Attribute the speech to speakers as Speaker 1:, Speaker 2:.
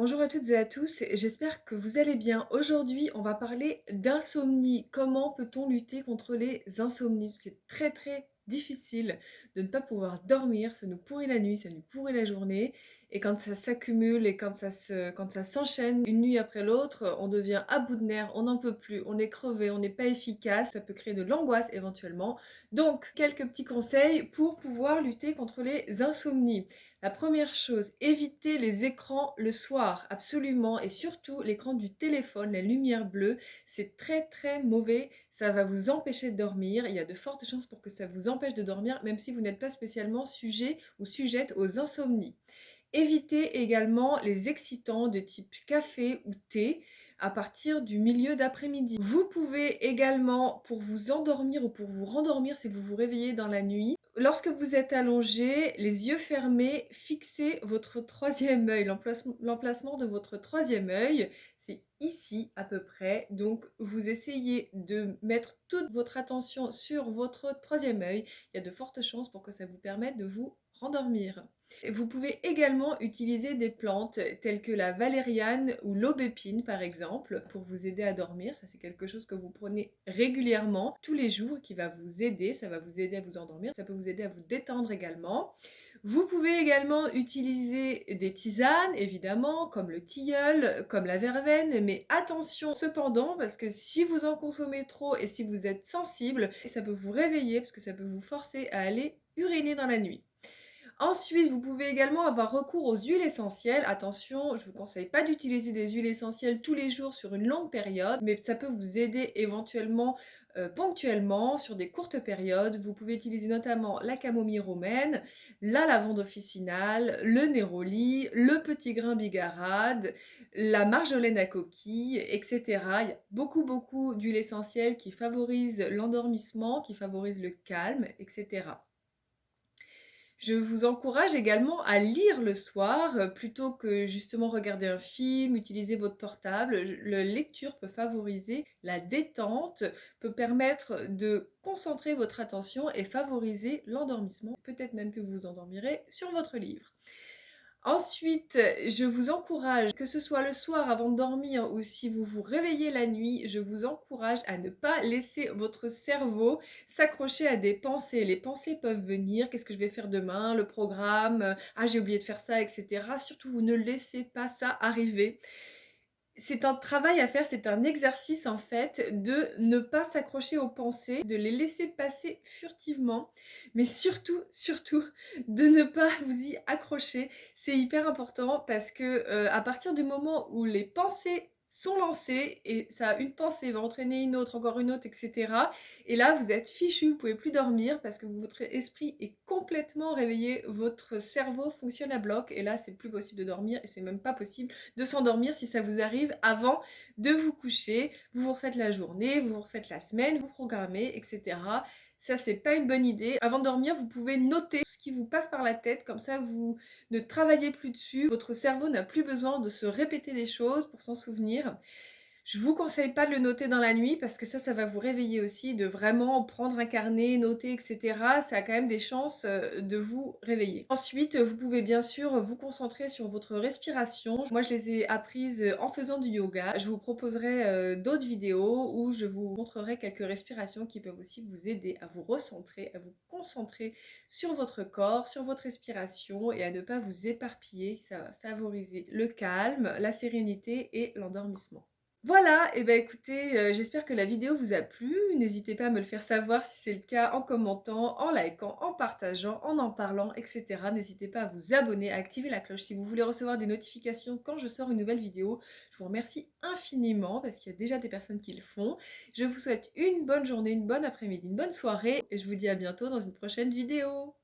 Speaker 1: Bonjour à toutes et à tous, j'espère que vous allez bien. Aujourd'hui, on va parler d'insomnie. Comment peut-on lutter contre les insomnies? C'est très difficile de ne pas pouvoir dormir, ça nous pourrit la nuit, ça nous pourrit la journée. Et quand ça s'accumule et quand ça s'enchaîne une nuit après l'autre, on devient à bout de nerfs, on n'en peut plus, on est crevé, on n'est pas efficace, ça peut créer de l'angoisse éventuellement. Donc, quelques petits conseils pour pouvoir lutter contre les insomnies. La première chose, évitez les écrans le soir, absolument, et surtout l'écran du téléphone, la lumière bleue, c'est très mauvais, ça va vous empêcher de dormir, il y a de fortes chances pour que ça vous empêche de dormir, même si vous n'êtes pas spécialement sujet ou sujette aux insomnies. Évitez également les excitants de type café ou thé à partir du milieu d'après-midi. Vous pouvez également, pour vous endormir ou pour vous rendormir si vous vous réveillez dans la nuit, lorsque vous êtes allongé, les yeux fermés, fixez votre troisième œil. L'emplacement de votre troisième œil, c'est ici à peu près. Donc vous essayez de mettre toute votre attention sur votre troisième œil. Il y a de fortes chances pour que ça vous permette de vous rendormir. Vous pouvez également utiliser des plantes telles que la valériane ou l'aubépine par exemple pour vous aider à dormir. Ça c'est quelque chose que vous prenez régulièrement tous les jours qui va vous aider. Ça va vous aider à vous endormir. Ça peut vous aider à vous détendre également. Vous pouvez également utiliser des tisanes, évidemment, comme le tilleul, comme la verveine, mais attention cependant, parce que si vous en consommez trop et si vous êtes sensible, ça peut vous réveiller, parce que ça peut vous forcer à aller uriner dans la nuit. Ensuite, vous pouvez également avoir recours aux huiles essentielles. Attention, je ne vous conseille pas d'utiliser des huiles essentielles tous les jours sur une longue période, mais ça peut vous aider éventuellement ponctuellement sur des courtes périodes. Vous pouvez utiliser notamment la camomille romaine, la lavande officinale, le néroli, le petit grain bigarade, la marjolaine à coquille, etc. Il y a beaucoup d'huiles essentielles qui favorisent l'endormissement, qui favorisent le calme, etc. Je vous encourage également à lire le soir, plutôt que justement regarder un film, utiliser votre portable. La lecture peut favoriser la détente, peut permettre de concentrer votre attention et favoriser l'endormissement. Peut-être même que vous vous endormirez sur votre livre. Ensuite, je vous encourage, que ce soit le soir avant de dormir ou si vous vous réveillez la nuit, je vous encourage à ne pas laisser votre cerveau s'accrocher à des pensées. Les pensées peuvent venir: «Qu'est-ce que je vais faire demain? Le programme, ah j'ai oublié de faire ça» et cetera. Surtout, vous ne laissez pas ça arriver. C'est un travail à faire, c'est un exercice en fait de ne pas s'accrocher aux pensées, de les laisser passer furtivement, mais surtout de ne pas vous y accrocher. C'est hyper important parce que, à partir du moment où les pensées sont lancées et ça une pensée va entraîner une autre, encore une autre et cetera, et là vous êtes fichu, vous pouvez plus dormir parce que votre esprit est complètement réveillé, votre cerveau fonctionne à bloc et là c'est plus possible de dormir et c'est même pas possible de s'endormir si ça vous arrive avant de vous coucher. Vous vous refaites la journée, vous vous refaites la semaine, vous programmez, etc. Ça, c'est pas une bonne idée. Avant de dormir, vous pouvez noter tout ce qui vous passe par la tête, comme ça vous ne travaillez plus dessus. Votre cerveau n'a plus besoin de se répéter des choses pour s'en souvenir. Je vous conseille pas de le noter dans la nuit parce que ça va vous réveiller aussi, de vraiment prendre un carnet, noter, et cetera. Ça a quand même des chances, de vous réveiller. Ensuite, vous pouvez bien sûr vous concentrer sur votre respiration. Moi, je les ai apprises, en faisant du yoga. Je vous proposerai, d'autres vidéos où je vous montrerai quelques respirations qui peuvent aussi vous aider à vous recentrer, à vous concentrer sur votre corps, sur votre respiration et à ne pas vous éparpiller. Ça va favoriser le calme, la sérénité et l'endormissement. Voilà, et ben écoutez, j'espère que la vidéo vous a plu. N'hésitez pas à me le faire savoir si c'est le cas en commentant, en likant, en partageant, en parlant, et cetera. N'hésitez pas à vous abonner, à activer la cloche si vous voulez recevoir des notifications quand je sors une nouvelle vidéo. Je vous remercie infiniment parce qu'il y a déjà des personnes qui le font. Je vous souhaite une bonne journée, une bonne après-midi, une bonne soirée et je vous dis à bientôt dans une prochaine vidéo.